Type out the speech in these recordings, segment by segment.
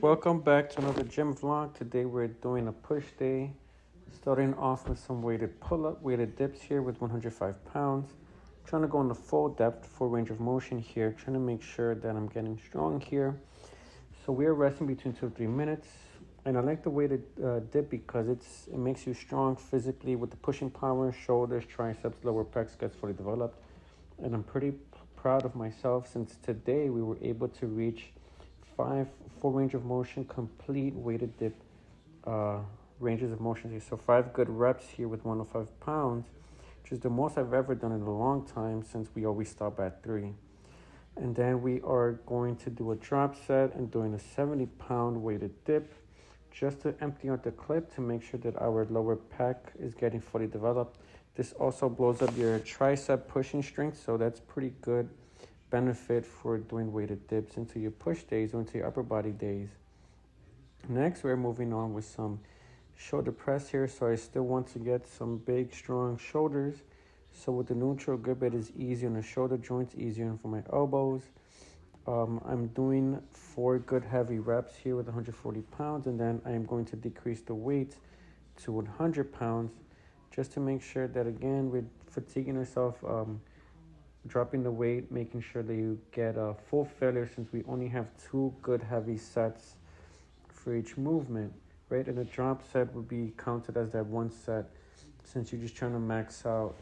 Welcome back to another gym vlog. Today we're doing a push day, starting off with some weighted pull-up, weighted dips here with 105 pounds. Trying to go into full depth, full range of motion here, trying to make sure that I'm getting strong here. So we're resting between 2 to 3 minutes. And I like the weighted dip because it makes you strong physically with the pushing power, shoulders, triceps, lower pecs gets fully developed. And I'm pretty proud of myself since today we were able to reach 5 full range of motion, complete weighted dip ranges of motion here. So 5 good reps here with 105 pounds, which is the most I've ever done in a long time since we always stop at 3. And then we are going to do a drop set and doing a 70-pound weighted dip just to empty out the clip to make sure that our lower pec is getting fully developed. This also blows up your tricep pushing strength, so that's pretty good benefit for doing weighted dips into your push days or into your upper body days. Next, we're moving on with some shoulder press here. So I still want to get some big, strong shoulders. So with the neutral grip, it is easier on the shoulder joints, easier for my elbows. I'm doing 4 good heavy reps here with 140 pounds, and then I am going to decrease the weight to 100 pounds just to make sure that, again, we're fatiguing ourselves, dropping the weight, making sure that you get a full failure since we only have 2 good heavy sets for each movement, right? And a drop set would be counted as that 1 set since you're just trying to max out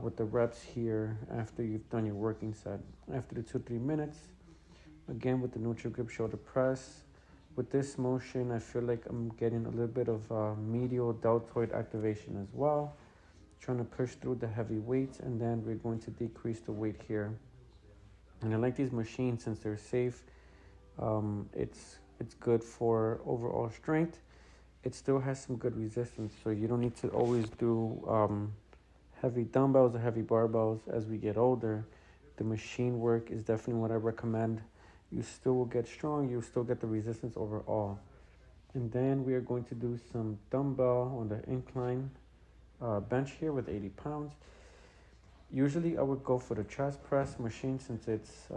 with the reps here after you've done your working set. After the 2-3 minutes, again with the neutral grip shoulder press. With this motion, I feel like I'm getting a little bit of medial deltoid activation as well. Trying to push through the heavy weights, and then we're going to decrease the weight here. And I like these machines since they're safe. It's good for overall strength. It still has some good resistance, so you don't need to always do heavy dumbbells or heavy barbells as we get older. The machine work is definitely what I recommend. You still will get strong, you still get the resistance overall. And then we are going to do some dumbbell on the incline bench here with 80 pounds. Usually I would go for the chest press machine since it's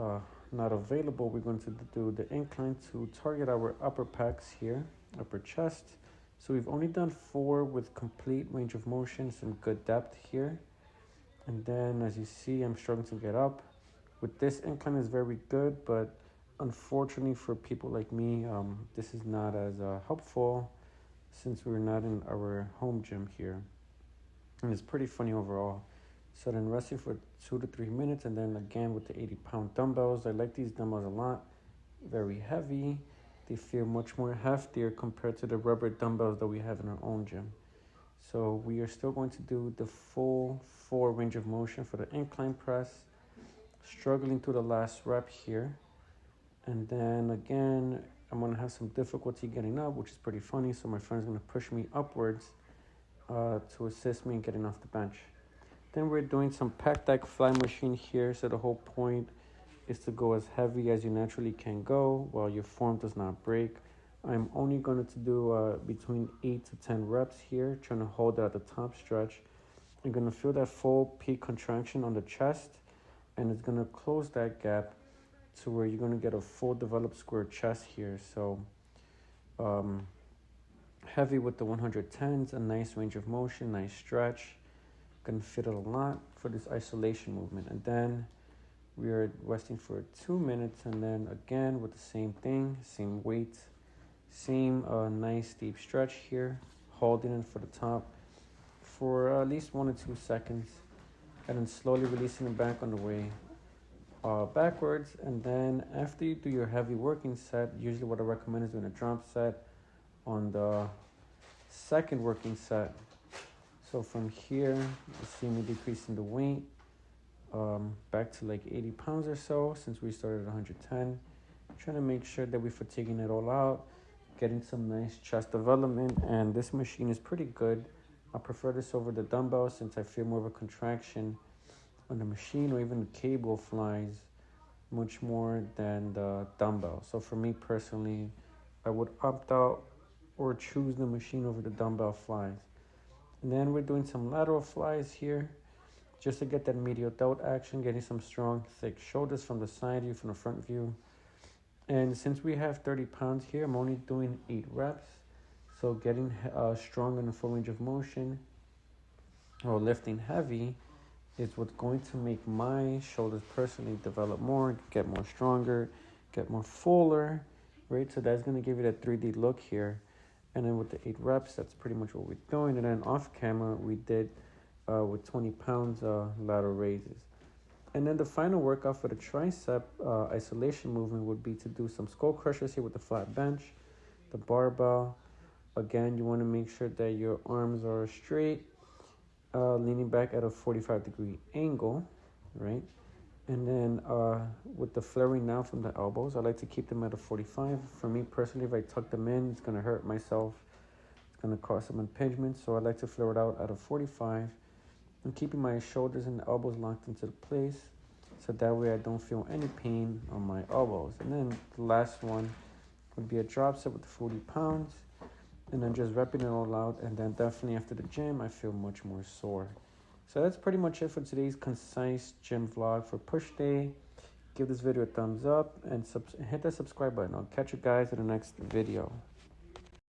not available. We're going to do the incline to target our upper pecs here, upper chest. So we've only done 4 with complete range of motion, some good depth here. And then as you see, I'm struggling to get up. With this incline is very good, but unfortunately for people like me, this is not as helpful since we're not in our home gym here. And it's pretty funny overall. So then resting for 2 to 3 minutes, and then again with the 80-pound dumbbells. I like these dumbbells a lot. Very heavy. They feel much more heftier compared to the rubber dumbbells that we have in our own gym. So we are still going to do the full 4 range of motion for the incline press. Struggling through the last rep here. And then again, I'm going to have some difficulty getting up, which is pretty funny. So my friend's going to push me upwards to assist me in getting off the bench. Then we're doing some Pec Deck Fly Machine here. So the whole point is to go as heavy as you naturally can go while your form does not break. I'm only going to do between 8 to 10 reps here, trying to hold it at the top stretch. You're going to feel that full peak contraction on the chest, and it's going to close that gap to where you're going to get a full developed square chest here. So heavy with the 110s, a nice range of motion, nice stretch. Gonna fit it a lot for this isolation movement. And then we are resting for 2 minutes, and then again with the same thing, same weight, same nice deep stretch here, holding it for the top for at least 1 or 2 seconds, and then slowly releasing it back on the way backwards. And then after you do your heavy working set, usually what I recommend is doing a drop set on the second working set. So from here, you see me decreasing the weight back to like 80 pounds or so since we started at 110. Trying to make sure that we're fatiguing it all out, getting some nice chest development, and this machine is pretty good. I prefer this over the dumbbell since I feel more of a contraction on the machine, or even the cable flies much more than the dumbbell. So for me personally, I would opt out or choose the machine over the dumbbell flies. And then we're doing some lateral flies here just to get that medial delt action, getting some strong, thick shoulders from the side view, from the front view. And since we have 30 pounds here, I'm only doing 8 reps. So getting strong in the full range of motion or lifting heavy is what's going to make my shoulders personally develop more, get more stronger, get more fuller, right? So that's going to give you that 3D look here. And then with the 8 reps, that's pretty much what we're doing. And then off camera, we did with 20 pounds lateral raises. And then the final workout for the tricep isolation movement would be to do some skull crushers here with the flat bench, the barbell. Again, you want to make sure that your arms are straight, leaning back at a 45-degree angle, right? And then with the flaring down from the elbows, I like to keep them at a 45. For me personally, if I tuck them in, it's going to hurt myself. It's going to cause some impingement. So I like to flare it out at a 45. I'm keeping my shoulders and elbows locked into the place, so that way I don't feel any pain on my elbows. And then the last one would be a drop set with 40 pounds. And then just repping it all out, and then definitely after the gym, I feel much more sore. So that's pretty much it for today's concise gym vlog for push day. Give this video a thumbs up and hit that subscribe button. I'll catch you guys in the next video.